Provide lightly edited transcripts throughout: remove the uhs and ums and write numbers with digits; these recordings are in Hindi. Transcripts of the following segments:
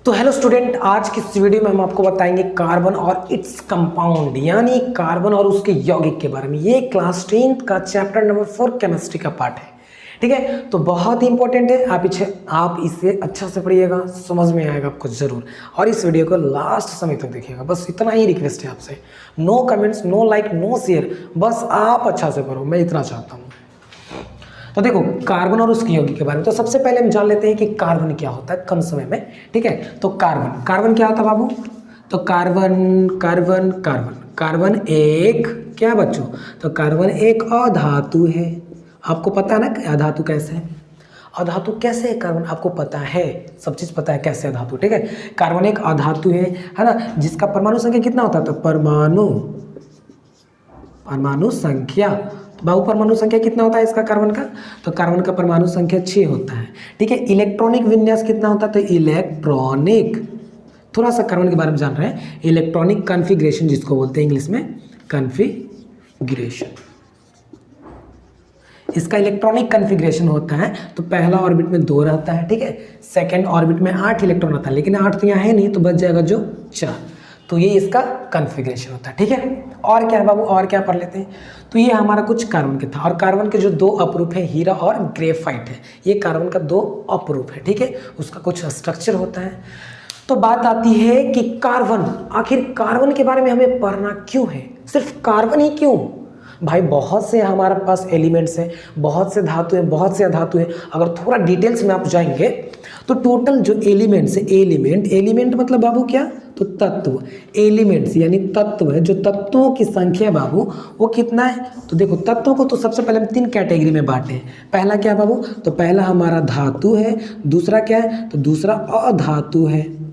तो हेलो स्टूडेंट, आज की इस वीडियो में हम आपको बताएंगे कार्बन और इट्स कंपाउंड यानी कार्बन और उसके यौगिक के बारे में। ये क्लास 10th का चैप्टर नंबर 4 केमिस्ट्री का पार्ट है। ठीक है, तो बहुत ही इंपॉर्टेंट है। आप इसे अच्छा से पढ़िएगा, समझ में आएगा आपको जरूर। और इस वीडियो को लास्ट समय तक देखिएगा, बस इतना ही रिक्वेस्ट है आपसे। No comments, no like, no share, बस आप अच्छा से पढ़ो, मैं इतना चाहता हूँ। तो देखो कार्बन और उसके यौगिक के बारे में, तो सबसे पहले हम जान लेते हैं कि कार्बन क्या होता है कम समय में। ठीक है, तो कार्बन क्या होता है बाबू? तो कार्बन एक क्या बच्चों? तो कार्बन एक अधातु है। आपको पता है ना कि अधातु कैसे है? अधातु कैसे है कार्बन? आपको पता है, सब चीज पता है कैसे अधातु। ठीक है, कार्बन एक अधातु है ना, जिसका परमाणु संख्या कितना होता है? तो परमाणु संख्या, बाबू परमाणु संख्या कितना होता है इसका कार्बन का? तो कार्बन का परमाणु संख्या 6 होता है। ठीक है, इलेक्ट्रॉनिक विन्यास कितना होता है? तो इलेक्ट्रॉनिक, थोड़ा सा कार्बन के बारे में जान रहे हैं, इलेक्ट्रॉनिक कॉन्फ़िगरेशन जिसको बोलते हैं इंग्लिश में कॉन्फ़िगरेशन। इसका इलेक्ट्रॉनिक कॉन्फ़िगरेशन होता है तो पहला ऑर्बिट में 2 रहता है। ठीक है, सेकंड ऑर्बिट में 8 इलेक्ट्रॉन रहता है, लेकिन 8 तो यहाँ है नहीं, तो बच जाएगा जो 4। तो ये इसका कॉन्फ़िगरेशन होता है। ठीक है, और क्या है बाबू, और क्या पढ़ लेते हैं? तो ये हमारा कुछ कार्बन के था, और कार्बन के जो 2 अपरूप है, हीरा और ग्रेफाइट है। ये कार्बन का 2 अपरूप है। ठीक है, उसका कुछ स्ट्रक्चर होता है। तो बात आती है कि कार्बन, आखिर कार्बन के बारे में हमें पढ़ना क्यों है? सिर्फ कार्बन ही क्यों भाई? बहुत से हमारे पास एलिमेंट्स हैं, बहुत से धातु हैं, बहुत से अधातु हैं। अगर थोड़ा डिटेल्स में आप जाएंगे तो टोटल जो एलिमेंट्स है, एलिमेंट मतलब बाबू क्या? तो तत्व। एलिमेंट्स यानी तत्व है, जो तत्वों की संख्या बाबू वो कितना है? तो देखो तत्वों को तो सबसे पहले हम 3 कैटेगरी में बांटे हैं। पहला क्या बाबू? तो पहला हमारा धातु है, दूसरा क्या है? तो दूसरा अधातु है,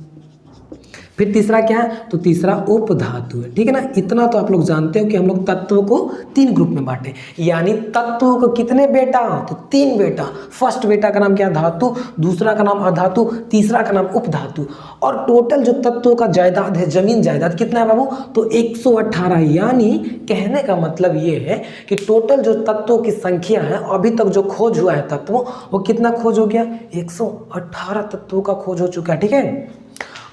फिर तीसरा क्या है? तो तीसरा उपधातु है। ठीक है ना, इतना तो आप लोग जानते हो कि हम लोग तत्वों को 3 ग्रुप में बांटे, यानी तत्वों को कितने बेटा? तो 3 बेटा। फर्स्ट बेटा का नाम क्या? धातु, दूसरा का नाम अधातु, तीसरा का नाम उपधातु। और टोटल जो तत्वों का जायदाद है, जमीन जायदाद कितना है बाबू? तो 118। यानी कहने का मतलब ये है कि टोटल जो तत्वों की संख्या है अभी तक जो खोज हुआ है तत्वों, वो कितना खोज हो गया? 118 तत्वों का खोज हो चुका है। ठीक है,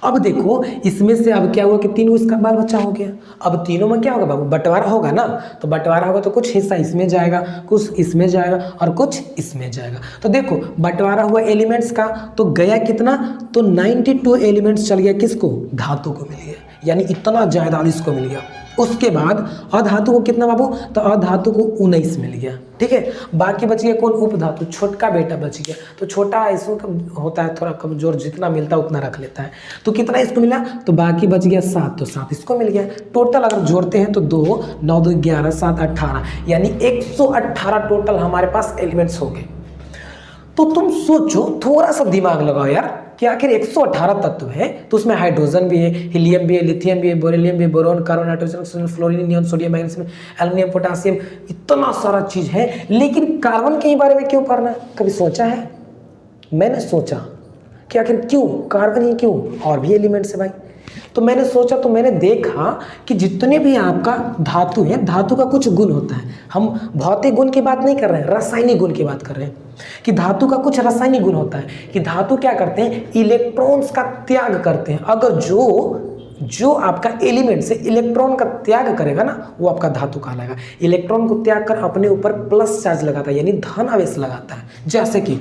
अब देखो इसमें से अब क्या हुआ कि 3 इसका बाल बच्चा हो गया। अब तीनों में क्या होगा बाबू? बंटवारा होगा ना। तो बंटवारा होगा तो कुछ हिस्सा इसमें जाएगा, कुछ इसमें जाएगा और कुछ इसमें जाएगा। तो देखो बंटवारा हुआ एलिमेंट्स का तो गया कितना? तो 92 एलिमेंट्स चल गया किसको? धातु को मिल गया, यानी इतना जायदाद इसको मिल गया। उसके बाद अधातु को कितना बाबू? तो अधातु को 19 मिल गया। ठीक है, बाकी बच गया कौन? उपधातु, छोटका बेटा बच गया। तो छोटा ऐसा होता है थोड़ा कमजोर, जितना मिलता है उतना रख लेता है। तो कितना इसको मिला? तो बाकी बच गया 7, तो 7 इसको मिल गया। टोटल अगर जोड़ते हैं तो 2 9 2 11 7 18, यानी 118 टोटल हमारे पास एलिमेंट्स हो गए। तो तुम सोचो, थोड़ा सा दिमाग लगाओ यार, कि आखिर 118 तत्व है तो उसमें हाइड्रोजन भी है, हीलियम भी है, लिथियम भी है, बेरिलियम भी है, boron, carbon, nitrogen, fluorine, neon, sodium, magnesium, aluminium, potassium, इतना सारा चीज है। लेकिन कार्बन के बारे में क्यों पढ़ना? कभी सोचा है? मैंने सोचा कि आखिर क्यों कार्बन ही क्यों? और भी एलिमेंट्स है भाई। तो मैंने सोचा, तो मैंने देखा कि जितने भी आपका धातु है, धातु का कुछ गुण होता है। हम भौतिक गुण की बात नहीं कर रहे हैं, रासायनिक गुण की बात कर रहे हैं कि धातु का कुछ रासायनिक गुण होता है कि धातु क्या करते हैं? इलेक्ट्रॉन्स का त्याग करते हैं। अगर जो आपका एलिमेंट से इलेक्ट्रॉन का त्याग करेगा ना, वो आपका धातु कहलाएगा। इलेक्ट्रॉन को त्याग कर अपने ऊपर प्लस चार्ज लगाता है, यानी धन आवेश लगाता है। जैसे कि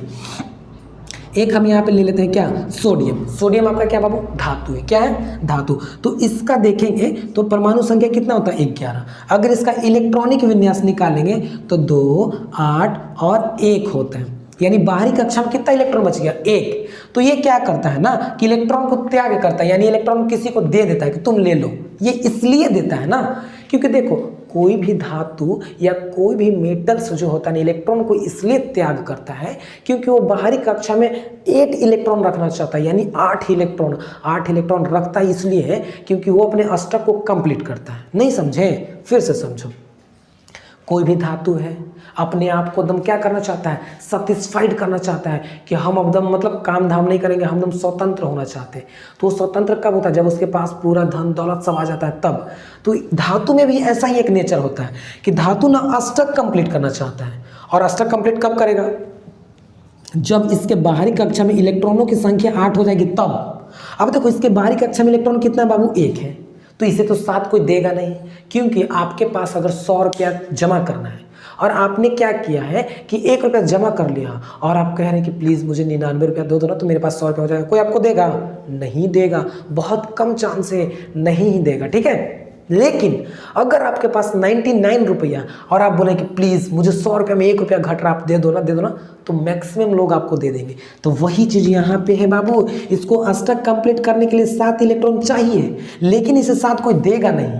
एक हम यहाँ पे ले लेते हैं क्या? सोडियम। सोडियम आपका क्या बाबू? धातु है। क्या है? धातु। तो इसका देखेंगे तो परमाणु संख्या कितना होता है? 11। अगर इसका इलेक्ट्रॉनिक विन्यास निकालेंगे तो 2 8 और 1 होता है, यानी बाहरी कक्षा में कितना इलेक्ट्रॉन बच गया? 1। तो ये क्या करता है ना कि इलेक्ट्रॉन को त्याग करता है, यानी इलेक्ट्रॉन किसी को दे देता है कि तुम ले लो। ये इसलिए देता है ना क्योंकि देखो कोई भी धातु या कोई भी मेटल्स जो होता है इलेक्ट्रॉन को इसलिए त्याग करता है क्योंकि वो बाहरी कक्षा में 8 इलेक्ट्रॉन रखना चाहता है, यानी 8 इलेक्ट्रॉन रखता है इसलिए है क्योंकि वो अपने अष्टक को कंप्लीट करता है। नहीं समझे? फिर से समझो। कोई भी धातु है अपने आप को एकदम क्या करना चाहता है? सेटिस्फाइड करना चाहता है कि हम एकदम मतलब काम धाम नहीं करेंगे, हम एकदम स्वतंत्र होना चाहते हैं। तो वो स्वतंत्र कब होता है? जब उसके पास पूरा धन दौलत सब आ जाता है तब। तो धातु में भी ऐसा ही एक नेचर होता है कि धातु ना अष्टक कंप्लीट करना चाहता है, और अष्टक कंप्लीट कब करेगा? जब इसके बाहरी कक्षा में इलेक्ट्रॉनों की संख्या 8 हो जाएगी तब। अब देखो इसके बाहरी कक्षा में इलेक्ट्रॉन कितना है बाबू, 1 है, तो इसे तो 7 कोई देगा नहीं, क्योंकि आपके पास अगर 100 रुपया जमा करना है और आपने क्या किया है कि 1 रुपया जमा कर लिया और आप कह रहे हैं कि प्लीज़ मुझे 99 रुपया दो ना, तो मेरे पास 100 रुपया हो जाएगा, कोई आपको देगा? नहीं देगा, बहुत कम चांस है, नहीं ही देगा, ठीक है। लेकिन अगर आपके पास 99 रुपया और आप बोले कि प्लीज़ मुझे 100 रुपया में 1 रुपया घट रहा, आप दे दो ना, तो मैक्सिमम लोग आपको दे देंगे। तो वही चीज़ यहाँ पे है बाबू, इसको अष्टक कंप्लीट करने के लिए 7 इलेक्ट्रॉन चाहिए, लेकिन इसे 7 कोई देगा नहीं,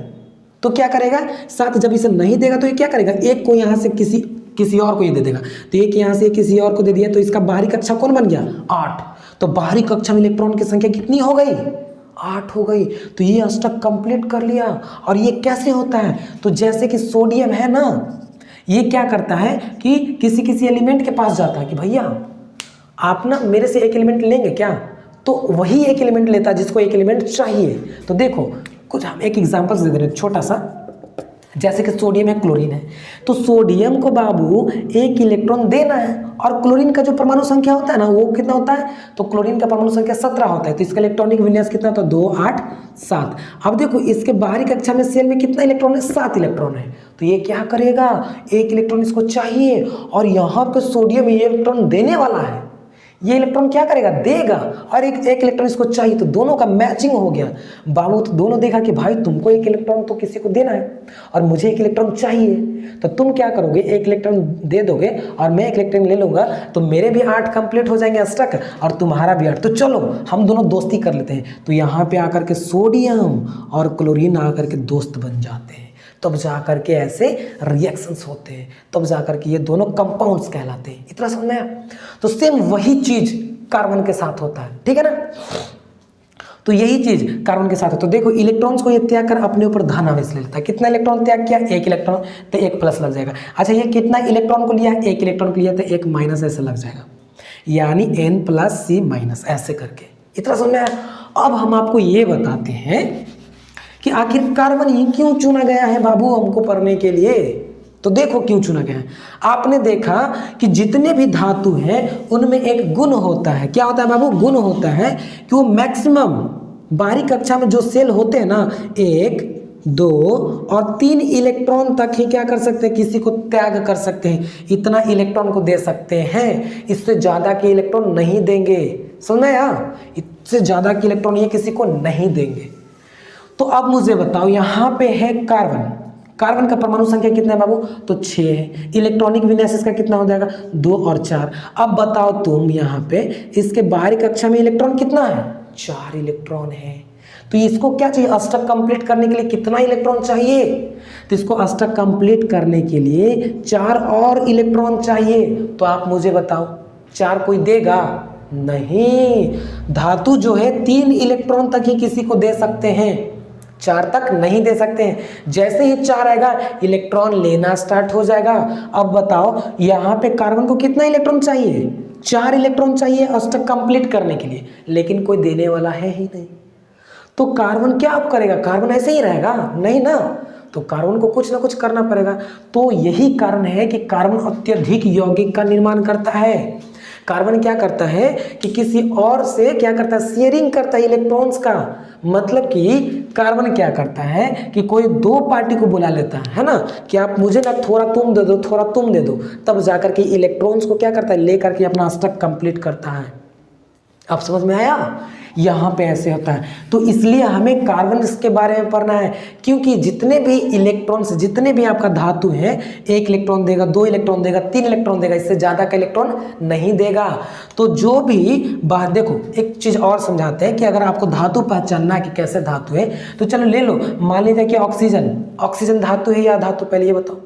तो क्या करेगा? 7 जब इसे नहीं देगा तो ये क्या करेगा, 1 को यहाँ से किसी और को ये दे देगा, तो 1 यहाँ से किसी और को दे दिया, तो इसका बाहरी कक्षा कौन बन गया? 8। तो बाहरी कक्षा में इलेक्ट्रॉन की संख्या कितनी हो गई? 8 हो गई। तो ये अष्टक कंप्लीट कर लिया। और ये कैसे होता है? तो जैसे कि सोडियम है ना, ये क्या करता है कि किसी एलिमेंट के पास जाता है कि भैया आप ना मेरे से एक एलिमेंट लेंगे क्या, तो वही एक एलिमेंट लेता है जिसको एक एलिमेंट चाहिए। तो देखो कुछ हम एक एग्जांपल दे रहे हैं छोटा सा, जैसे कि सोडियम है, क्लोरीन है, तो सोडियम को बाबू 1 इलेक्ट्रॉन देना है और क्लोरीन का जो परमाणु संख्या होता है ना वो कितना होता है, तो क्लोरीन का परमाणु संख्या 17 होता है, तो इसका इलेक्ट्रॉनिक विन्यास कितना होता है? 2, 8, 7। अब देखो इसके बाहरी कक्षा में सेल में कितना इलेक्ट्रॉन है? 7 इलेक्ट्रॉन है। तो ये क्या करेगा, 1 इलेक्ट्रॉन इसको चाहिए और यहाँ पे सोडियम ये इलेक्ट्रॉन देने वाला है, ये इलेक्ट्रॉन क्या करेगा? देगा, और एक इलेक्ट्रॉन इसको चाहिए, तो दोनों का मैचिंग हो गया बाबू। तो दोनों देखा कि भाई तुमको 1 इलेक्ट्रॉन तो किसी को देना है और मुझे 1 इलेक्ट्रॉन चाहिए, तो तुम क्या करोगे? 1 इलेक्ट्रॉन दे दोगे और मैं 1 इलेक्ट्रॉन ले लूंगा, तो मेरे भी 8 कंप्लीट हो जाएंगे अष्टक और तुम्हारा भी 8। तो चलो हम दोनों दोस्ती कर लेते हैं। तो यहाँ पे आकर के सोडियम और क्लोरीन आकर के दोस्त बन जाते हैं, तब जा करके ऐसे रिएक्शंस होते हैं, तब जा करके ये दोनों कंपाउंड्स कहलाते हैं। इतना समझ में आया? तो सेम वही चीज कार्बन के साथ होता है, ठीक है ना। तो यही चीज कार्बन के साथ है। तो देखो इलेक्ट्रॉन्स को ये त्याग कर अपने ऊपर धन आवेश ले लेता है। कितना इलेक्ट्रॉन त्याग किया? 1 इलेक्ट्रॉन, तो 1 प्लस लग जाएगा। अच्छा ये कितना इलेक्ट्रॉन को लिया? 1 इलेक्ट्रॉन को लिया, तो 1 माइनस ऐसे लग जाएगा, यानी n प्लस c माइनस ऐसे करके। इतना समझ में आया? अब हम आपको ये बताते हैं कि आखिर कार्बन ही क्यों चुना गया है बाबू हमको पढ़ने के लिए। तो देखो क्यों चुना गया है। आपने देखा कि जितने भी धातु हैं उनमें एक गुण होता है। क्या होता है बाबू? गुण होता है कि वो मैक्सिमम बाहरी कक्षा में जो सेल होते हैं ना, 1, 2 और 3 इलेक्ट्रॉन तक ही क्या कर सकते हैं, किसी को त्याग कर सकते हैं। इतना इलेक्ट्रॉन को दे सकते हैं, इससे ज़्यादा के इलेक्ट्रॉन नहीं देंगे। समझ में आया? इससे ज़्यादा के इलेक्ट्रॉन ये किसी को नहीं देंगे। तो अब मुझे बताओ, यहाँ पे है कार्बन, कार्बन का परमाणु संख्या कितना है बाबू? तो 6 है। इलेक्ट्रॉनिक विन्यास इसका कितना हो जाएगा? 2 और 4। अब बताओ तुम, यहाँ पे इसके बाहरी कक्षा में इलेक्ट्रॉन कितना है? 4 इलेक्ट्रॉन है। तो इसको क्या चाहिए? अष्टक कंप्लीट करने के लिए कितना इलेक्ट्रॉन चाहिए? तो इसको अष्टक कंप्लीट करने के लिए 4 और इलेक्ट्रॉन चाहिए। तो आप मुझे बताओ 4 कोई देगा? नहीं। धातु जो है 3 इलेक्ट्रॉन तक ही किसी को दे सकते हैं, 4 तक नहीं दे सकते हैं। जैसे ही 4 आएगा इलेक्ट्रॉन लेना स्टार्ट हो जाएगा। अब बताओ यहाँ पे कार्बन को कितना इलेक्ट्रॉन चाहिए? 4 इलेक्ट्रॉन चाहिए अष्टक कंप्लीट करने के लिए, लेकिन कोई देने वाला है ही नहीं। तो कार्बन क्या अब करेगा? कार्बन ऐसे ही रहेगा? नहीं ना, तो कार्बन को कुछ ना कुछ करना पड़ेगा। तो यही कारण है कि कार्बन अत्यधिक यौगिक का निर्माण करता है। कार्बन क्या करता है कि किसी और से क्या करता है? शेयरिंग करता है इलेक्ट्रॉन्स का। मतलब कि कार्बन क्या करता है कि कोई 2 पार्टी को बुला लेता है ना, कि आप मुझे ना थोड़ा तुम दे दो, थोड़ा तुम दे दो, तब जाकर के इलेक्ट्रॉन्स को क्या करता है? लेकर के अपना अष्टक कंप्लीट करता है। अब समझ में आया? यहाँ पे ऐसे होता है। तो इसलिए हमें कार्बन के बारे में पढ़ना है, क्योंकि जितने भी इलेक्ट्रॉन्स, जितने भी आपका धातु है, 1 इलेक्ट्रॉन देगा, 2 इलेक्ट्रॉन देगा, 3 इलेक्ट्रॉन देगा, इससे ज़्यादा का इलेक्ट्रॉन नहीं देगा। तो जो भी बात, देखो एक चीज़ और समझाते हैं कि अगर आपको धातु पहचानना है कि कैसे धातु है, तो चलो ले लो, मान लीजिए कि ऑक्सीजन धातु है या धातु? पहले ये बताओ,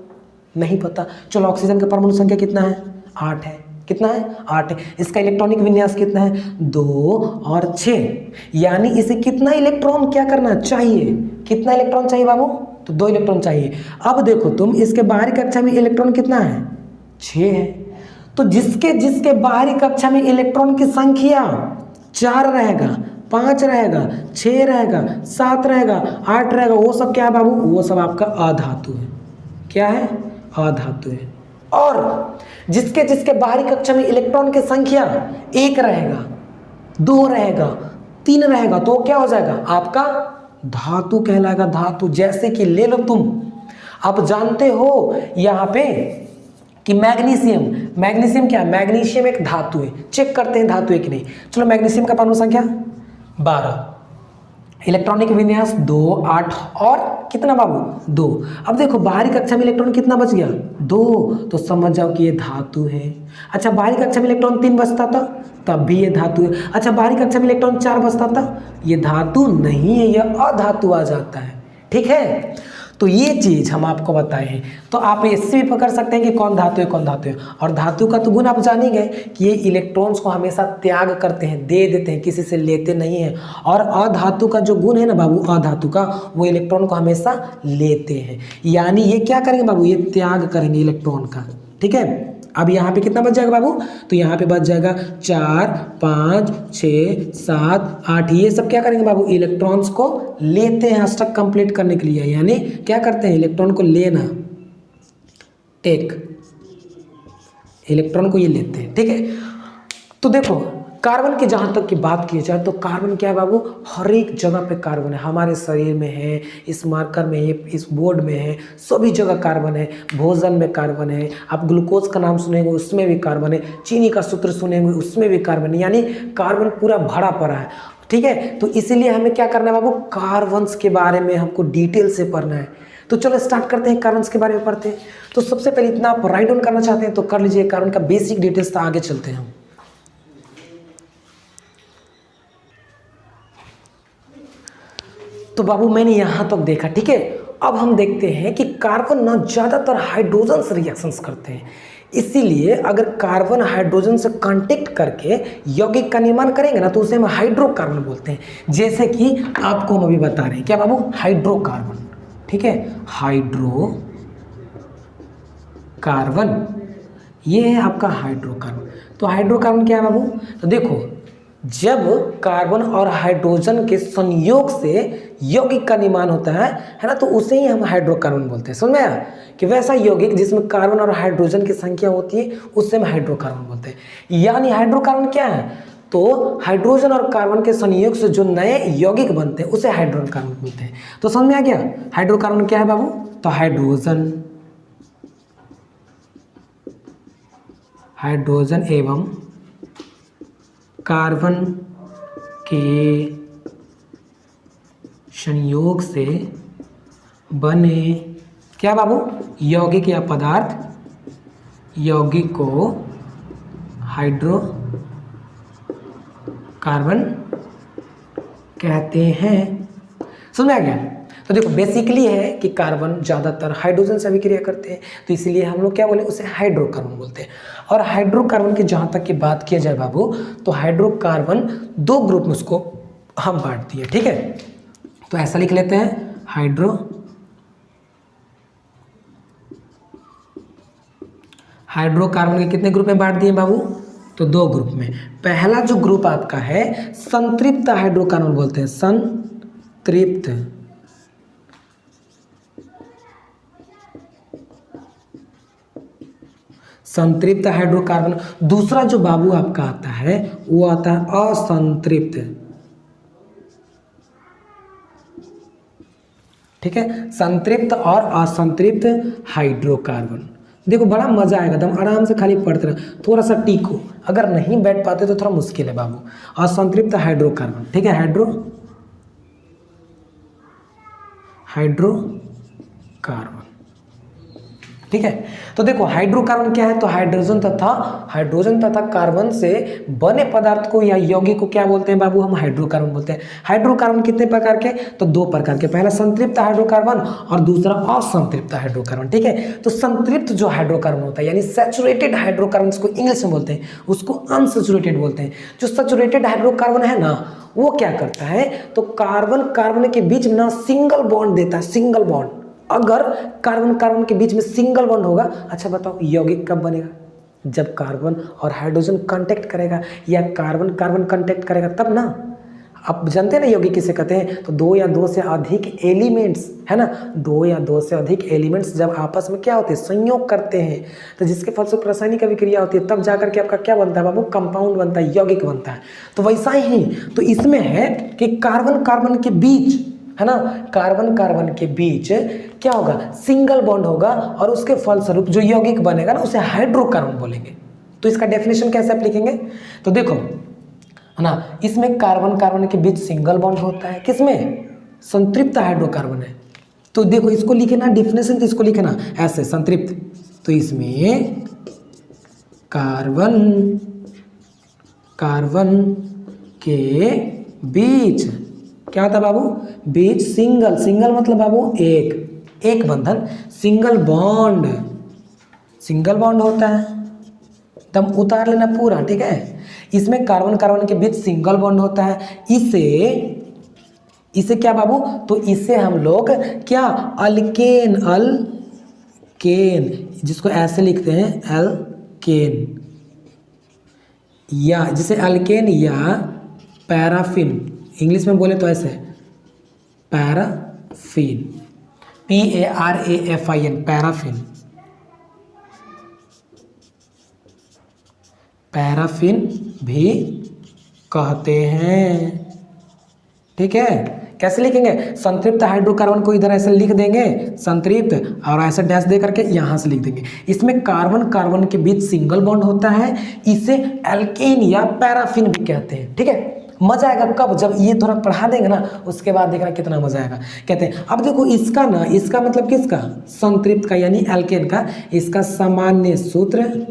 नहीं पता। चलो ऑक्सीजन का परमाणु संख्या कितना है? 8 है। कितना है? 8 है। इसका इलेक्ट्रॉनिक विन्यास कितना है? 2 और 6। यानी इसे कितना इलेक्ट्रॉन क्या करना चाहिए? कितना इलेक्ट्रॉन चाहिए बाबू? तो 2 इलेक्ट्रॉन चाहिए। अब देखो तुम, इसके बाहरी कक्षा में इलेक्ट्रॉन कितना है? 6 है। तो जिसके बाहरी कक्षा में इलेक्ट्रॉन की संख्या 4 रहेगा, 5 रहेगा, 6 रहेगा, 7 रहेगा, 8 रहेगा, वो सब क्या है बाबू? वो सब आपका अधातु है। क्या है? अधातु है। और जिसके बाहरी कक्षा में इलेक्ट्रॉन की संख्या 1 रहेगा, 2 रहेगा, 3 रहेगा तो क्या हो जाएगा आपका धातु कहलाएगा, धातु। जैसे कि ले लो तुम, आप जानते हो यहाँ पे कि मैग्नीशियम, मैग्नीशियम क्या है, मैग्नीशियम एक धातु है। चेक करते हैं धातु है कि नहीं। चलो मैग्नीशियम का परमाणु संख्या 12, इलेक्ट्रॉनिक विन्यास 2, 8 और कितना बाबू 2। अब देखो बाहरी कक्षा में इलेक्ट्रॉन कितना बच गया 2, तो समझ जाओ कि ये धातु है। अच्छा बाहरी कक्षा में इलेक्ट्रॉन 3 बचता था तब भी ये धातु है। अच्छा बाहरी कक्षा में इलेक्ट्रॉन 4 बचता था, ये धातु नहीं है, यह अधातु आ जाता है। ठीक है, तो ये चीज हम आपको बताए हैं। तो आप इससे भी पकड़ सकते हैं कि कौन धातु है कौन धातु है। और धातु का तो गुण आप जान ही गए कि ये इलेक्ट्रॉन्स को हमेशा त्याग करते हैं, दे देते हैं, किसी से लेते नहीं हैं। और अधातु का जो गुण है ना बाबू, अधातु का, वो इलेक्ट्रॉन को हमेशा लेते हैं। यानी ये क्या करेंगे बाबू, ये त्याग करेंगे इलेक्ट्रॉन का। ठीक है, अब यहाँ पे कितना बच जाएगा बाबू, तो यहाँ पे बच जाएगा 4, 5, 6, 7, 8। ये सब क्या करेंगे बाबू, इलेक्ट्रॉन्स को लेते हैं अष्टक कंप्लीट करने के लिए। यानी क्या करते हैं, इलेक्ट्रॉन को लेना, टेक, इलेक्ट्रॉन को ये लेते हैं। ठीक है, तो देखो कार्बन की जहाँ तक की बात की जाए तो कार्बन क्या है बाबू, हर एक जगह पे कार्बन है। हमारे शरीर में है, इस मार्कर में है, इस बोर्ड में है, सभी जगह कार्बन है। भोजन में कार्बन है, आप ग्लूकोज का नाम सुनेंगे उसमें भी कार्बन है, चीनी का सूत्र सुनेंगे उसमें भी कार्बन है। यानी कार्बन पूरा भरा पड़ा है। ठीक है, तो इसीलिए हमें क्या करना है बाबू, कार्बन्स के बारे में हमको डिटेल से पढ़ना है। तो चलो स्टार्ट करते हैं, कार्बन्स के बारे में पढ़ते हैं। तो सबसे पहले इतना आप राइट डाउन करना चाहते हैं तो कर लीजिए, कार्बन का बेसिक डिटेल्स था। आगे चलते हैं हम। तो बाबू मैंने यहाँ तक देखा। ठीक है, अब हम देखते हैं कि कार्बन ना ज़्यादातर हाइड्रोजन से रिएक्शंस करते हैं। इसीलिए अगर कार्बन हाइड्रोजन से कांटेक्ट करके यौगिक का निर्माण करेंगे ना तो उसे हम हाइड्रोकार्बन बोलते हैं। जैसे कि आपको हम अभी बता रहे हैं, क्या बाबू, हाइड्रोकार्बन। ठीक है, हाइड्रोकार्बन, ये है आपका हाइड्रोकार्बन। तो हाइड्रोकार्बन क्या है बाबू, तो देखो जब कार्बन और हाइड्रोजन के संयोग से यौगिक का निर्माण होता है ना, तो उसे ही हम हाइड्रोकार्बन बोलते हैं। समझ में आया कि वैसा यौगिक जिसमें कार्बन और हाइड्रोजन की संख्या होती है उससे हम हाइड्रोकार्बन बोलते हैं। यानी हाइड्रोकार्बन क्या है, तो हाइड्रोजन और कार्बन के संयोग से जो नए यौगिक बनते हैं उसे हाइड्रोकार्बन बोलते हैं। तो समझ में आ गया हाइड्रोकार्बन क्या है बाबू, तो हाइड्रोजन एवं कार्बन के संयोग से बने क्या बाबू, यौगिक या पदार्थ, यौगिक को हाइड्रोकार्बन कहते हैं। समझ में आ गया। तो देखो बेसिकली है कि कार्बन ज़्यादातर हाइड्रोजन से अभिक्रिया करते हैं, तो इसलिए हम लोग क्या बोले, उसे हाइड्रोकार्बन बोलते हैं। और हाइड्रोकार्बन की जहाँ तक की बात किया जाए बाबू, तो हाइड्रोकार्बन 2 ग्रुप में उसको हम बांट दिए। ठीक है, तो ऐसा लिख लेते हैं, हाइड्रोकार्बन के कितने ग्रुप में बांट दिए बाबू, तो 2 ग्रुप में। पहला जो ग्रुप आपका है संतृप्त हाइड्रोकार्बन बोलते हैं, संतृप्त हाइड्रोकार्बन। दूसरा जो बाबू आपका आता है वो आता है असंतृप्त। ठीक है, संतृप्त और असंतृप्त हाइड्रोकार्बन। देखो बड़ा मजा आएगा, एकदम आराम से खाली पढ़ते रहो, थोड़ा सा टीको। अगर नहीं बैठ पाते तो थोड़ा मुश्किल है बाबू। असंतृप्त हाइड्रोकार्बन, ठीक है, हाइड्रोकार्बन। ठीक है, तो देखो हाइड्रोकार्बन क्या है, तो हाइड्रोजन तथा कार्बन से बने पदार्थ को या यौगिक को क्या बोलते हैं बाबू, हम हाइड्रोकार्बन बोलते हैं। हाइड्रोकार्बन कितने प्रकार के, तो 2 प्रकार के, पहला संतृप्त हाइड्रोकार्बन और दूसरा असंतृप्त हाइड्रोकार्बन। ठीक है, तो संतृप्त जो हाइड्रोकार्बन होता है यानी सैचुरेटेड हाइड्रोकार्बन को इंग्लिश में बोलते हैं, उसको अनसैचुरेटेड बोलते हैं। जो सैचुरेटेड हाइड्रोकार्बन है ना, वो क्या करता है, तो कार्बन के बीच में ना सिंगल बॉन्ड देता है, सिंगल बॉन्ड। अगर कार्बन के बीच में सिंगल बॉन्ड होगा, अच्छा बताओ यौगिक कब बनेगा, जब कार्बन और हाइड्रोजन कांटेक्ट करेगा या कार्बन कांटेक्ट करेगा तब ना। आप जानते हैं ना यौगिक किसे कहते हैं, तो दो या दो से अधिक एलिमेंट्स, है ना, दो या दो से अधिक एलिमेंट्स जब आपस में क्या होते हैं, संयोग करते हैं, तो जिसके फलस्वरूप रासायनिक अभिक्रिया होती है, तब जाकर के आपका क्या बनता है बाबू, कंपाउंड बनता है, यौगिक बनता है। तो वैसा ही तो इसमें है कि कार्बन कार्बन के बीच, है ना, कार्बन कार्बन के बीच क्या होगा, सिंगल बॉन्ड होगा, और उसके फलस्वरूप जो यौगिक बनेगा ना उसे हाइड्रोकार्बन बोलेंगे। तो इसका डेफिनेशन कैसे आप लिखेंगे, तो देखो, है ना, इसमें कार्बन कार्बन के बीच सिंगल बॉन्ड होता है, किसमें, संतृप्त हाइड्रोकार्बन है। तो देखो इसको लिखे ना डेफिनेशन, तो इसको लिखे ना ऐसे संतृप्त, तो इसमें कार्बन कार्बन के बीच क्या होता है बाबू, बीच सिंगल, सिंगल मतलब बाबू एक बंधन, सिंगल बॉन्ड होता है, एकदम उतार लेना पूरा, ठीक है। इसमें कार्बन कार्बन के बीच सिंगल बॉन्ड होता है, इसे क्या बाबू, तो इसे हम लोग क्या, अल्केन जिसको ऐसे लिखते हैं अल्केन, या जिसे अल्केन या पैराफिन, इंग्लिश में बोले तो ऐसे पैराफिन, PARAFIN, पैराफिन भी कहते हैं, ठीक है। कैसे लिखेंगे, संतृप्त हाइड्रोकार्बन को इधर ऐसे लिख देंगे संतृप्त, और ऐसे डैश दे करके यहाँ से लिख देंगे। इसमें कार्बन कार्बन के बीच सिंगल बॉन्ड होता है, इसे एल्केन या पैराफिन भी कहते हैं, ठीक है। मजा आएगा कब, जब ये थोड़ा पढ़ा देंगे ना, उसके बाद देखना कितना मजा आएगा। कहते हैं अब देखो इसका ना, इसका मतलब किसका, संतृप्त का यानी एल्केन का, इसका सामान्य सूत्र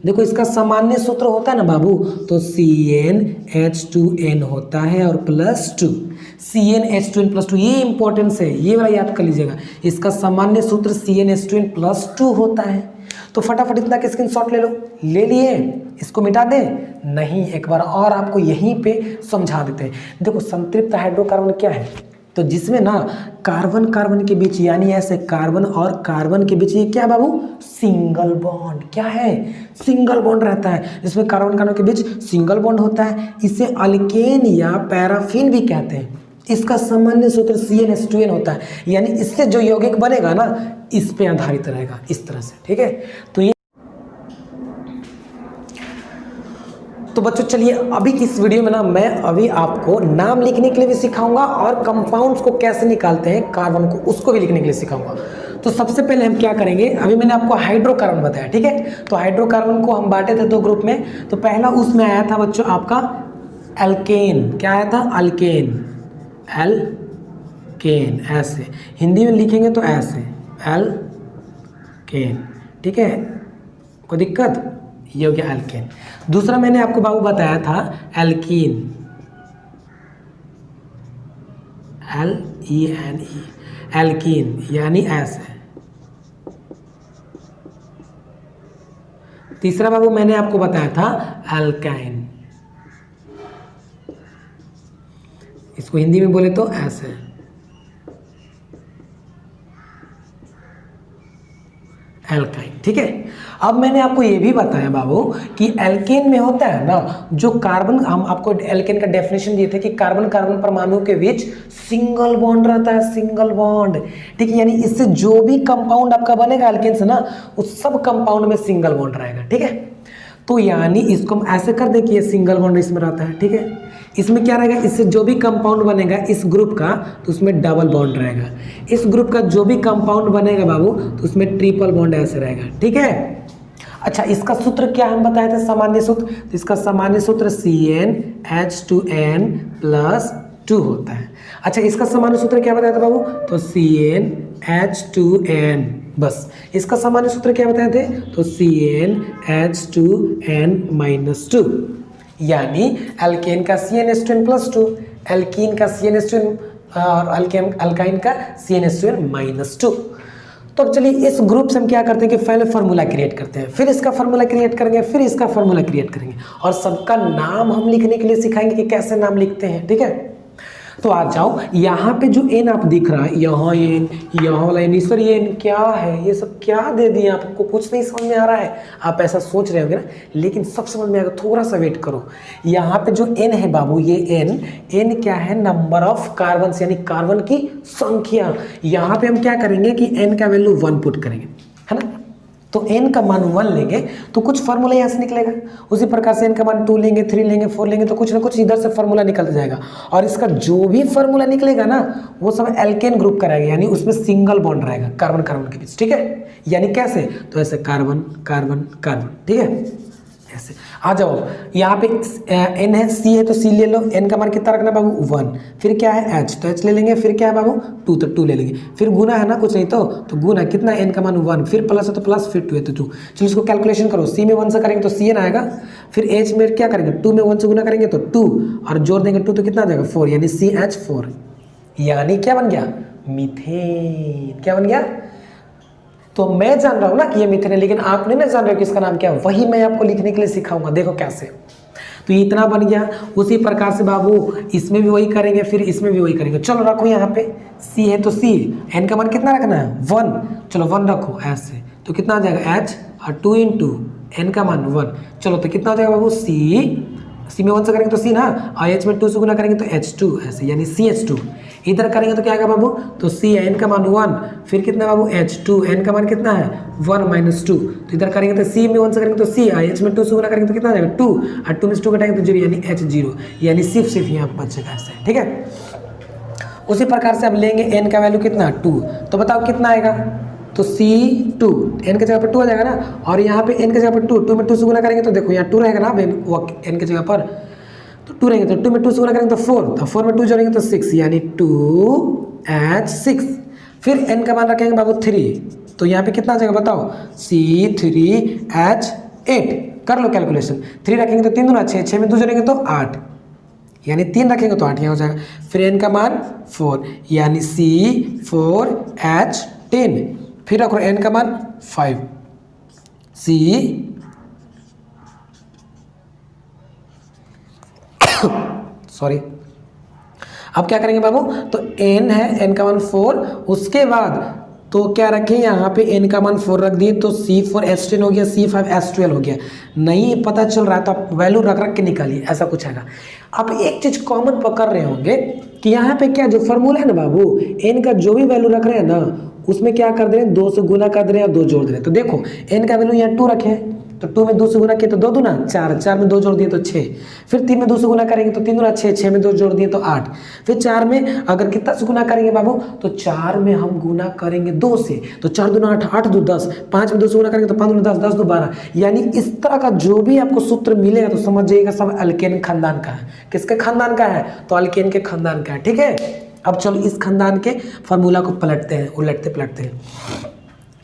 देखो, इसका सामान्य सूत्र होता है ना बाबू, तो CnH2n होता है और +2, CnH2n+2, ये इंपॉर्टेंस है, ये वाला याद कर लीजिएगा। इसका सामान्य सूत्र CnH2n+2 होता है। तो फटाफट इतना का स्क्रीनशॉट ले लो, ले लिए, इसको मिटा दें, नहीं, एक बार और आपको यहीं पे समझा देते हैं। देखो संतृप्त हाइड्रोकार्बन क्या है, तो जिसमें ना कार्बन कार्बन के बीच, यानी ऐसे कार्बन और कार्बन के बीच ये क्या बाबू, सिंगल बॉन्ड, क्या है, सिंगल बॉन्ड रहता है, जिसमें कार्बन कार्बन के बीच सिंगल बॉन्ड होता है, इसे अल्केन या पैराफिन भी कहते हैं। इसका सामान्य सूत्र CnH2n होता है, यानी इससे जो यौगिक बनेगा ना, इस पे आधारित रहेगा, इस तरह से, ठीक है। तो बच्चों चलिए, अभी की इस वीडियो में ना मैं अभी आपको नाम लिखने के लिए भी सिखाऊंगा, और कंपाउंड्स को कैसे निकालते हैं कार्बन को, उसको भी लिखने के लिए सिखाऊंगा। तो सबसे पहले हम क्या करेंगे, अभी मैंने आपको हाइड्रोकार्बन बताया, ठीक है। तो हाइड्रोकार्बन को हम बांटे थे 2 ग्रुप में। तो पहला उसमें आया था बच्चों आपका एल्केन, क्या आया था, अल्केन, ऐसे हिंदी में लिखेंगे तो ऐसे एल्केन, ठीक है, कोई दिक्कत, ये हो गया एल्केन। दूसरा मैंने आपको बाबू बताया था एल्कीन, LENE, एल्कीन यानी ऐसे। तीसरा बाबू मैंने आपको बताया था एल्काइन, इसको हिंदी में बोले तो ऐसे, एल्काइन, ठीक है। अब मैंने आपको ये भी बताया बाबू कि एल्केन में होता है ना, जो कार्बन, हम आपको एल्केन का डेफिनेशन दिए थे कि कार्बन कार्बन परमाणु के बीच सिंगल बॉन्ड रहता है, सिंगल बॉन्ड, ठीक है। यानी इससे जो भी कंपाउंड आपका बनेगा एल्केन से ना, उस सब कंपाउंड में सिंगल बॉन्ड रहेगा, ठीक है। तो यानी इसको हम ऐसे कर दें कि ये सिंगल बॉन्ड इसमें रहता है, ठीक है। इसमें क्या रहेगा, इससे जो भी कंपाउंड बनेगा इस ग्रुप का, तो उसमें डबल बॉन्ड रहेगा। इस ग्रुप का जो भी कंपाउंड बनेगा बाबू, तो उसमें ट्रिपल बॉन्ड ऐसे रहेगा, ठीक है। अच्छा, इसका सूत्र क्या हम बताए थे, सामान्य सूत्र, तो इसका सामान्य सूत्र CnH2n+2 होता है। अच्छा, इसका सामान्य सूत्र क्या बताया था बाबू, तो CnH2n, बस। इसका सामान्य सूत्र क्या बताए थे, तो CnH2n-2, यानी एल्केन का CnH2n+2, एल्कीन का CnH2n और अल्काइन का CnH2n-2। तो अब चलिए इस ग्रुप से हम क्या करते हैं कि पहले फार्मूला क्रिएट करते हैं, फिर इसका फार्मूला क्रिएट करेंगे, फिर इसका फार्मूला क्रिएट करेंगे, और सबका नाम हम लिखने के लिए सिखाएंगे कि कैसे नाम लिखते हैं, ठीक है। तो आ जाओ, यहाँ पे जो n आप दिख रहा है, यहाँ n, यहाँ वाला n, सर ये n क्या है, ये सब क्या दे दिए आपको, कुछ नहीं समझ में आ रहा है। आप ऐसा सोच रहे होंगे ना, लेकिन सब समझ में आएगा, थोड़ा सा वेट करो। यहाँ पे जो n है बाबू, ये n क्या है, नंबर ऑफ कार्बन, यानी कार्बन की संख्या। यहाँ पे हम क्या करेंगे कि n का वैल्यू 1 पुट करेंगे, है ना। तो n का मान 1 लेंगे तो कुछ फार्मूला यहाँ से निकलेगा। उसी प्रकार से n का मान 2 लेंगे, 3 लेंगे, 4 लेंगे, तो कुछ ना कुछ इधर से फार्मूला निकल जाएगा। और इसका जो भी फार्मूला निकलेगा ना, वो सब एल्केन ग्रुप का रहेगा, यानी उसमें सिंगल बॉन्ड रहेगा कार्बन कार्बन के बीच, ठीक है। यानी कैसे, तो ऐसे कार्बन कार्बन कार्बन, ठीक है, ऐसे। आ जाओ, यहाँ पे n है, c है, तो c ले लो। n का मान कितना रखना बाबू, 1। फिर क्या है h, तो h ले लेंगे। फिर क्या है बाबू, 2, तो 2 ले लेंगे। फिर गुना है ना, कुछ नहीं तो गुना कितना, n का मान 1, फिर प्लस है तो प्लस, फिर 2 है तो 2। चलो इसको कैलकुलेशन करो, c में 1 से करेंगे तो cn आएगा। फिर h में क्या करेंगे, 2 में 1 से गुना करेंगे तो 2, और जोड़ देंगे 2 तो कितना आ जाएगा, 4, यानी CH4। यानी क्या बन गया, मीथेन। क्या बन गया, तो मैं जान रहा हूँ ना कि ये मीथेन है, लेकिन आप नहीं ना जान रहे हो कि इसका नाम क्या है, वही मैं आपको लिखने के लिए सिखाऊंगा। देखो कैसे, तो ये इतना बन गया। उसी प्रकार से बाबू इसमें भी वही करेंगे, फिर इसमें भी वही करेंगे। चलो रखो, यहाँ पे C है तो C, n का मान कितना रखना है, 1। चलो 1 रखो ऐसे, तो कितना आ जाएगा H, और 2 इंटू n का मान 1। चलो तो कितना हो जाएगा बाबू, C में 1 से करेंगे तो C ना, और H में 2 से गुना करेंगे तो H2 ऐसे, यानी CH2। इधर करेंगे तो क्या आएगा बाबू, तो C है, n का मान 1, फिर कितना बाबू H2, n का मान कितना है 1 माइनस 2। तो इधर करेंगे तो C में 1 से करेंगे तो C, H में 2 से गुना करेंगे तो कितना आ जाएगा 2, और 2 में से 2 घटाएंगे तो 0, यानी H0, यानी सिर्फ यहाँ पर बचेगा ऐसे, ठीक है। उसी प्रकार से अब लेंगे n का वैल्यू कितना, 2, तो बताओ कितना आएगा, तो C2, n के जगह पर 2 आ जाएगा ना, और यहाँ पे n के जगह पर 2 में 2 से गुना करेंगे तो देखो यहाँ 2 रहेगा ना n के जगह पर, तो 2 रहेंगे, तो 2 में 2 से गुना करेंगे तो 4, तो 4 में 2 जोड़ेंगे तो 6, यानी 2H6। फिर n का मान रखेंगे बाबू 3, तो यहाँ पे कितना आ जाएगा बताओ, C3H8। कर लो कैलकुलेशन, 3 रखेंगे तो 3 दूना 6, 6 में 2 जोड़ेंगे तो 8, यानी 3 रखेंगे तो 8 यहाँ हो जाएगा। फिर n का मान 4, यानी C4H10। फिर रखो n का मान 5, सॉरी। अब क्या करेंगे बाबू, तो n है, n का मान 4, उसके बाद तो क्या रखें, यहाँ पे n का मान 4 रख दिए, तो C4H10 हो गया, C5H12 हो गया। नहीं पता चल रहा है तो आप वैल्यू रख रख के निकालिए, ऐसा कुछ आएगा। आप एक चीज कॉमन पकड़ रहे होंगे कि यहाँ पे क्या जो फॉर्मूला है ना बाबू, n का जो भी वैल्यू रख रहे हैं ना, उसमें क्या कर दे रहे हैं, 2 से गुना कर दे रहे हैं और 2 जोड़ दे रहे हैं। तो देखो n का वैल्यू यहाँ 2 रखे हैं, तो 2 में 2 से गुना किए तो 2 दूना 4, 4 में 2 जोड़ दिए तो 6, फिर 3 में 2 से गुना करेंगे तो 3 दूना 6, 6 में 2 जोड़ दिए तो 8, फिर 4 में अगर कितना से गुना करेंगे बाबू, तो 4 में हम गुना करेंगे 2 से, तो 4 दूना 8, 8 दो 10, 5 में 2 से गुना करेंगे तो 5 दूना 10, 10 दो 12। यानी इस तरह का जो भी आपको सूत्र मिलेगा तो समझ जाइएगा सब अल्केन खानदान का है। किसके खानदान का है, तो अल्केन के खानदान का है, ठीक है। अब चलो इस खानदान के फार्मूला को पलटते हैं, उलटते पलटते हैं।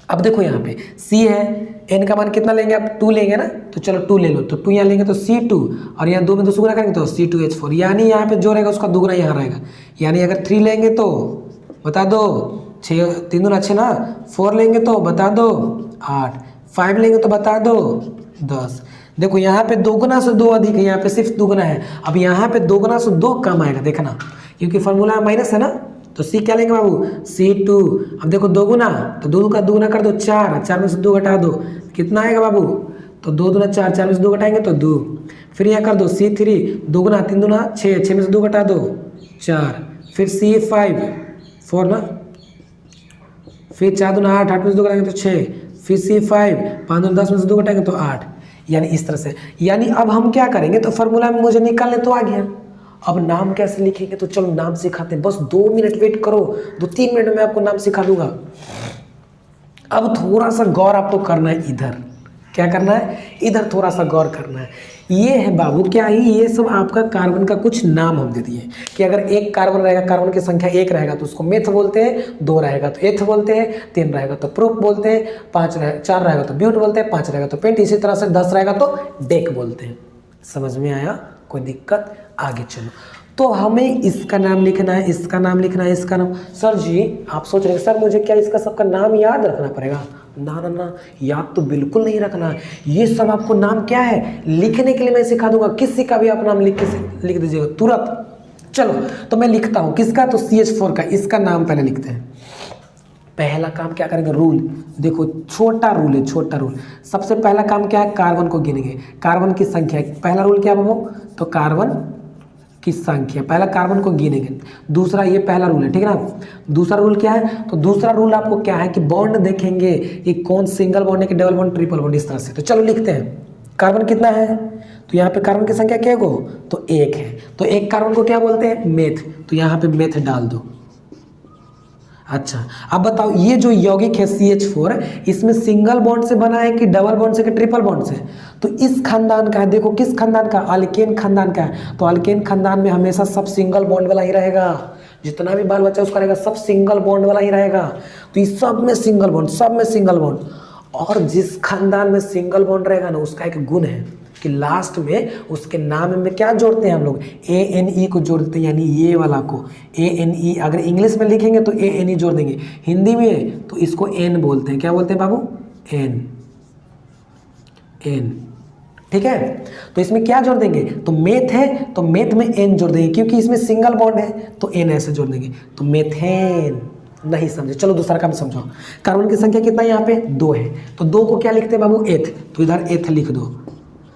अब देखो यहाँ पे C है, n का मान कितना लेंगे आप, 2 लेंगे ना, तो चलो 2 ले लो, तो 2 यहाँ लेंगे तो C2, और यहाँ 2 में 2 से गुना करेंगे तो C2H4, यानी यहाँ पे जो रहेगा उसका दुगना यहाँ रहेगा। यानी अगर 3 लेंगे तो बता दो 6, 3 दूना 6 ना, 4 लेंगे तो बता दो 8, 5 लेंगे तो बता दो 10। देखो यहाँ पे 2 गुना से 2 अधिक है, यहाँ पे सिर्फ 2 गुना है। अब यहाँ पे 2 गुना से 2 कम आएगा, देखना, क्योंकि फॉर्मूला माइनस है ना, तो C क्या लेंगे बाबू, C2। अब देखो 2 गुना, तो 2 का 2 गुना कर दो 4, 4 में से 2 घटा दो, कितना आएगा बाबू, तो 2 दूना 4, 4 में से 2 घटाएंगे तो 2। फिर यहाँ कर दो C3, 2 गुना 3 दूना 6, 6 में से 2 घटा दो 4, फिर C5 4 ना, फिर 4 दूना 8, 8 में से 2 घटाएंगे तो 6, फिर C5 5 दूना 10 में से 2 घटाएंगे तो 8। यानी इस तरह से। यानी अब हम क्या करेंगे, तो फार्मूला में मुझे निकालने तो आ गया, अब नाम कैसे लिखेंगे, तो चलो नाम सिखाते हैं। बस 2 मिनट वेट करो, 2-3 मिनट में आपको नाम सिखा दूंगा। अब थोड़ा सा गौर आपको करना है, इधर क्या करना है, इधर थोड़ा सा गौर करना है। ये है बाबू क्या है, ये सब आपका कार्बन का कुछ नाम हम दे दिए कि अगर एक कार्बन रहेगा, कार्बन की संख्या 1 रहेगा तो उसको मेथ बोलते हैं, 2 रहेगा तो एथ बोलते हैं, 3 रहेगा तो प्रूफ बोलते हैं, 4 रहेगा तो ब्यूट बोलते हैं, 5 रहेगा तो पेंट, इसी तरह से 10 रहेगा तो डेक बोलते हैं। समझ में आया, कोई दिक्कत, आगे चलो। तो हमें इसका नाम लिखना है, इसका नाम लिखना है, इसका नाम। सर जी आप सोच रहे हैं सर मुझे क्या इसका सबका नाम याद रखना पड़ेगा, ना ना ना, याद तो बिल्कुल नहीं रखना है। ये सब आपको नाम क्या है लिखने के लिए मैं सिखा दूंगा, किसी का भी आप नाम लिख दीजिएगा तुरंत, चलो तो मैं लिखता हूँ किसका, तो CH4 का, इसका नाम पहले लिखते हैं। पहला काम क्या करेंगे, रूल देखो, छोटा रूल है, छोटा रूल। सबसे पहला काम क्या है, कार्बन को गिनेंगे, कार्बन की संख्या। पहला रूल क्या बाबू, तो कार्बन की संख्या, पहला कार्बन को गिनेंगे। दूसरा, ये पहला रूल है, ठीक है ना। दूसरा रूल क्या है, तो दूसरा रूल आपको क्या है कि बॉन्ड देखेंगे कि कौन सिंगल बॉन्ड है कि डबल बॉन्ड, ट्रिपल बॉन्ड, इस तरह से। तो चलो लिखते हैं, कार्बन कितना है, तो यहाँ पे कार्बन की संख्या क्या हो, तो 1 है। तो एक कार्बन को क्या बोलते हैं, मेथ, तो यहाँ पे मेथ डाल दो। अच्छा, अब बताओ ये जो यौगिक है CH4, इसमें सिंगल बॉन्ड से बना है कि डबल बॉन्ड से कि ट्रिपल बॉन्ड से, तो इस खानदान का है। देखो किस खानदान का, अल्केन खानदान का है। तो अल्केन खानदान में हमेशा सब सिंगल बॉन्ड वाला ही रहेगा, जितना भी बाल बच्चा उसका रहेगा सब सिंगल बॉन्ड वाला ही रहेगा। तो ये सब में सिंगल बॉन्ड, सब में सिंगल बॉन्ड। और जिस खानदान में सिंगल बॉन्ड रहेगा ना, उसका एक गुण है कि लास्ट में उसके नाम में क्या जोड़ते हैं हम लोग, ANE को जोड़ देते हैं, यानी ये वाला को ANE। अगर इंग्लिश में लिखेंगे तो ANE जोड़ देंगे, हिंदी में तो इसको N बोलते हैं। क्या बोलते हैं बाबू, N, N, ठीक है। तो इसमें क्या जोड़ देंगे, तो मेथ है तो मेथ में N जोड़ देंगे, क्योंकि इसमें सिंगल बॉन्ड है तो N ऐसे जोड़ देंगे, तो मेथेन। नहीं समझे, चलो दूसरा काम समझो। कार्बन की संख्या कितना है, यहाँ पे 2 है, तो 2 को क्या लिखते हैं बाबू, एथ, तो इधर एथ लिख दो।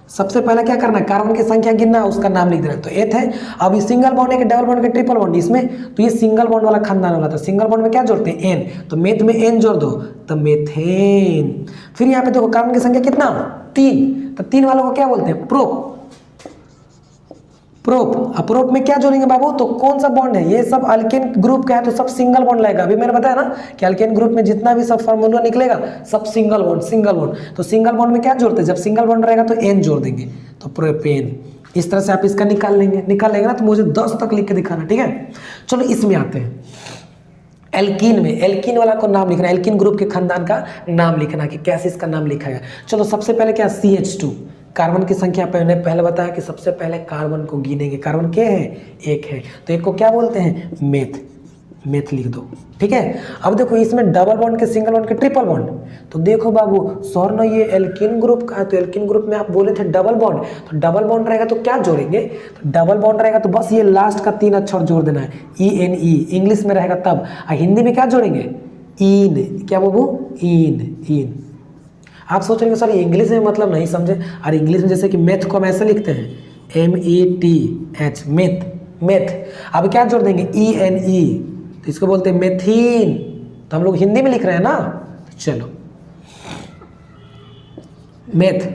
सबसे पहले क्या करना है, कार्बन की संख्या गिनना, उसका नाम लिख देना। तो एथ है। अब ये सिंगल बॉन्ड है कि डबल बॉन्ड के ट्रिपल बॉन्ड, इसमें तो ये सिंगल बॉन्ड वाला खानदान वाला था। सिंगल बॉन्ड में क्या जोड़ते हैं, N, तो मेथ में N जोड़ दो, तो मेथेन। फिर यहाँ पे देखो कार्बन की संख्या कितना, 3, तो 3 वालों को क्या बोलते हैं, प्रोप, प्रोप। अब प्रोप में क्या जोड़ेंगे बाबू, तो कौन सा बॉन्ड है, ये सब अल्केन ग्रुप का है तो सब सिंगल बॉन्ड लगेगा। अभी मैंने बताया ना कि अल्केन ग्रुप में जितना भी सब फार्मूला निकलेगा सब सिंगल बॉन्ड, सिंगल बॉन्ड। तो सिंगल बॉन्ड में क्या जोड़ते हैं, जब सिंगल बॉन्ड रहेगा तो N जोड़ देंगे, तो प्रोपेन। इस तरह से आप इसका निकाल लेंगे ना, तो मुझे 10 तक लिख के दिखाना, ठीक है। चलो इसमें आते हैं, एल्कीन में, एल्कीन वाला को नाम लिखना, एल्कीन ग्रुप के खानदान का नाम लिखना कि कैसे इसका नाम लिखा है। चलो सबसे पहले क्या, CH2, कार्बन की संख्या पहले बताया कि सबसे पहले कार्बन को गिनेंगे। कार्बन क्या है, 1 है, तो एक को क्या बोलते हैं, मेथ, मेथ लिख दो, ठीक है। अब देखो इसमें डबल बॉन्ड के, सिंगल बॉन्ड के, ट्रिपल बॉन्ड, तो देखो बाबू सर ना ये एल्कीन ग्रुप का है, तो एल्कीन ग्रुप में आप बोले थे डबल बॉन्ड, तो डबल बॉन्ड रहेगा तो क्या जोड़ेंगे, तो डबल बॉन्ड रहेगा तो बस ये लास्ट का 3 अक्षर जोड़ देना है, ENE, इंग्लिश में रहेगा तब। हिंदी में क्या जोड़ेंगे, इन, क्या बाबू, इन, इन। आप सोच रहे हैं सर इंग्लिश में मतलब नहीं समझे, और इंग्लिश में जैसे कि मेथ को हम ऐसे लिखते हैं METH, मेथ, मेथ। अब क्या जोड़ देंगे, ENE, तो इसको बोलते हैं मेथीन, तो हम लोग हिंदी में लिख रहे हैं ना। चलो मेथ,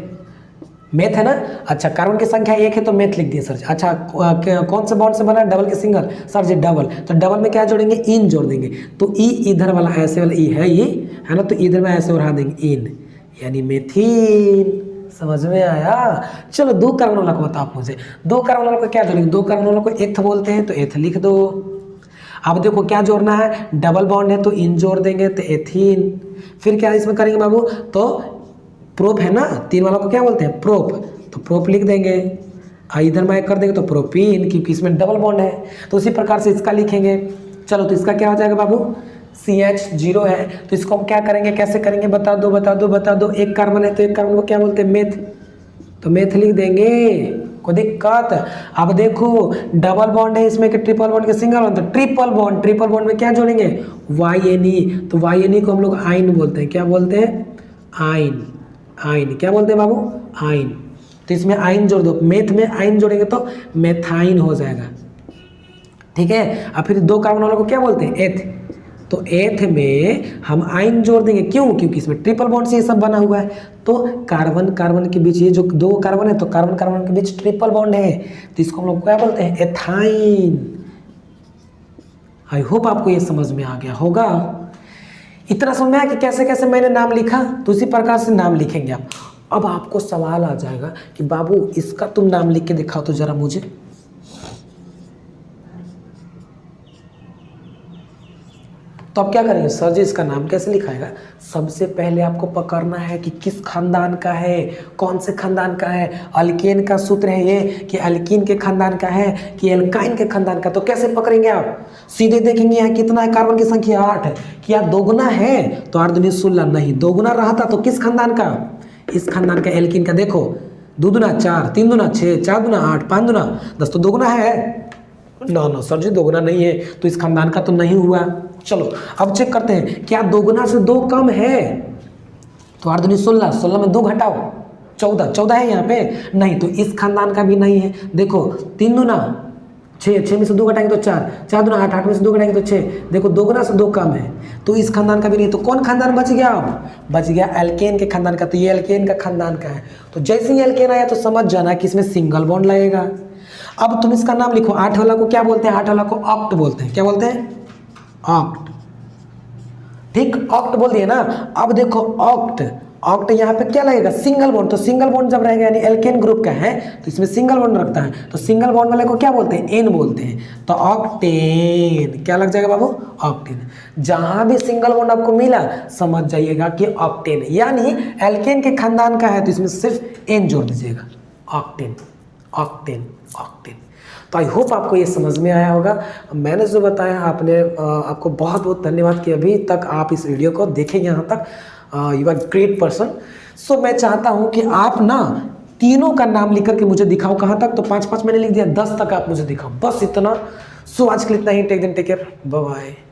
मेथ है ना। अच्छा कार्बन की संख्या 1 है तो मेथ लिख दिए सर। अच्छा कौन से बॉन्ड से बना है, डबल के सिंगल, सर जी डबल, तो डबल में क्या जोड़ेंगे, इन जोड़ देंगे। तो ई इधर वाला ऐसे वाला ई है, ये है ना, तो इधर में ऐसे बढ़ा देंगे, इन, यानी मेथीन। समझ में आया। चलो 2 कार्बन वाला को बताओ आप मुझे, 2 कार्बन वाला को क्या जोड़ेंगे, 2 कार्बन वाला को एथ बोलते हैं तो एथ लिख दो। अब देखो क्या जोड़ना है, डबल बॉन्ड है तो इन जोड़ देंगे तो एथीन। फिर क्या इसमें करेंगे बाबू, तो प्रोप है ना, 3 वाला को क्या बोलते हैं, प्रोप, तो प्रोप लिख देंगे। इधर में कर देंगे तो प्रोपीन, क्योंकि इसमें डबल बॉन्ड है। तो उसी प्रकार से इसका लिखेंगे। चलो तो इसका क्या हो जाएगा बाबू, CH0 है, तो इसको हम क्या करेंगे, कैसे करेंगे, बता दो बता दो बता दो। 1 कार्बन है तो 1 कार्बन को क्या बोलते हैं, मेथ, तो मेथ लिख देंगे, कोई दिक्कत। अब देखो डबल बॉन्ड है इसमें कि ट्रिपल बॉन्ड के सिंगल बॉन्ड, तो ट्रिपल बॉन्ड, ट्रिपल बॉन्ड में क्या जोड़ेंगे, YNE, तो YNE को हम लोग आइन बोलते हैं। क्या बोलते हैं, आइन, आइन, क्या बोलते हैं बाबू, आइन। तो इसमें आइन जोड़ दो, मेथ में आइन जोड़ेंगे तो मेथाइन हो जाएगा, ठीक है। अब फिर 2 कार्बन वालों को क्या बोलते हैं, एथ, तो एथ में हम आइन जोड़ देंगे, क्यों, क्योंकि इसमें ट्रिपल बॉन्ड से ये सब बना हुआ है। तो कार्बन कार्बन के बीच, ये जो 2 कार्बन है तो कार्बन कार्बन के बीच ट्रिपल बॉन्ड है, तो इसको हम लोग क्या बोलते हैं, एथाइन। आई होप आपको ये समझ में आ गया होगा। इतना समझ में आया कि कैसे कैसे मैंने नाम लिखा, तो उसी प्रकार से नाम लिखेंगे आप। अब आपको सवाल आ जाएगा कि बाबू इसका तुम नाम लिख के दिखाओ तो जरा मुझे। तो अब क्या करेंगे, सर जी इसका नाम कैसे लिखाएगा। सबसे पहले आपको पकड़ना है कि किस खानदान का है, कौन से खानदान का है। अल्केन का सूत्र है ये कि अल्कीन के खानदान का है कि एल्काइन के खानदान का। तो कैसे पकड़ेंगे आप, सीधे देखेंगे यहाँ कितना है, कार्बन की संख्या 8 है, क्या दोगुना है, तो 8 दूनी 16, नहीं दोगुना रहा था तो किस खानदान का, इस खानदान का, एल्कीन का। देखो 2 दूना 4, 3 दूना 6, 4 दूना 8, 5 दूना 10, तो दोगुना है। ना ना सर जी दोगुना नहीं है, तो इस खानदान का तो नहीं हुआ। चलो अब चेक करते हैं, क्या दोगुना से 2 कम है? तो 8 दूनी 16, 16 में 2 घटाओ 14, 14 है यहाँ पे नहीं, तो इस खानदान का भी नहीं है। देखो 3 दूना 6, 6 में से 2 घटाएंगे तो 4, 4 दूना 8, 8 में से 2 घटाएंगे तो 6। देखो दोगुना से 2 कम है, तो इस खानदान का भी नहीं। तो कौन खानदान बच गया? अब बच गया एल्केन के खानदान का। तो ये एल्केन का खानदान का है। तो जैसे ही एल्केन आया तो समझ जाना कि इसमें सिंगल बॉन्ड लगेगा। अब तुम इसका नाम लिखो, 8 वाला को क्या बोलते हैं? 8 वाला को ऑक्ट बोलते हैं। क्या बोलते हैं? ऑक्ट। ठीक, ऑक्ट बोल दिए ना। अब देखो ऑक्ट, ऑक्ट यहाँ पे क्या लगेगा? Single bond. तो सिंगल बॉन्ड जब रहेगा यानी एल्केन ग्रुप का है तो इसमें सिंगल बॉन्ड रखता है, तो सिंगल बॉन्ड वाले को क्या बोलते हैं? एन बोलते हैं। तो ऑक्टेन क्या लग जाएगा बाबू? ऑक्टेन। जहां भी सिंगल बॉन्ड आपको मिला समझ जाइएगा कि ऑक्टेन, यानी एल्केन के खानदान का है तो इसमें सिर्फ एन जोड़ दीजिएगा। Octane, octane, octane. तो आई होप आपको ये समझ में आया होगा। मैंने जो बताया आपने आपको बहुत बहुत धन्यवाद कि अभी तक आप इस वीडियो को देखें यहाँ तक। You are great person. So मैं चाहता हूँ कि आप ना तीनों का नाम लिख करके मुझे दिखाओ। कहाँ तक? तो 5 5 मैंने लिख दिया, 10 तक आप मुझे दिखाओ, बस इतना। सो आज के लिए इतना ही। Take then take care, bye bye.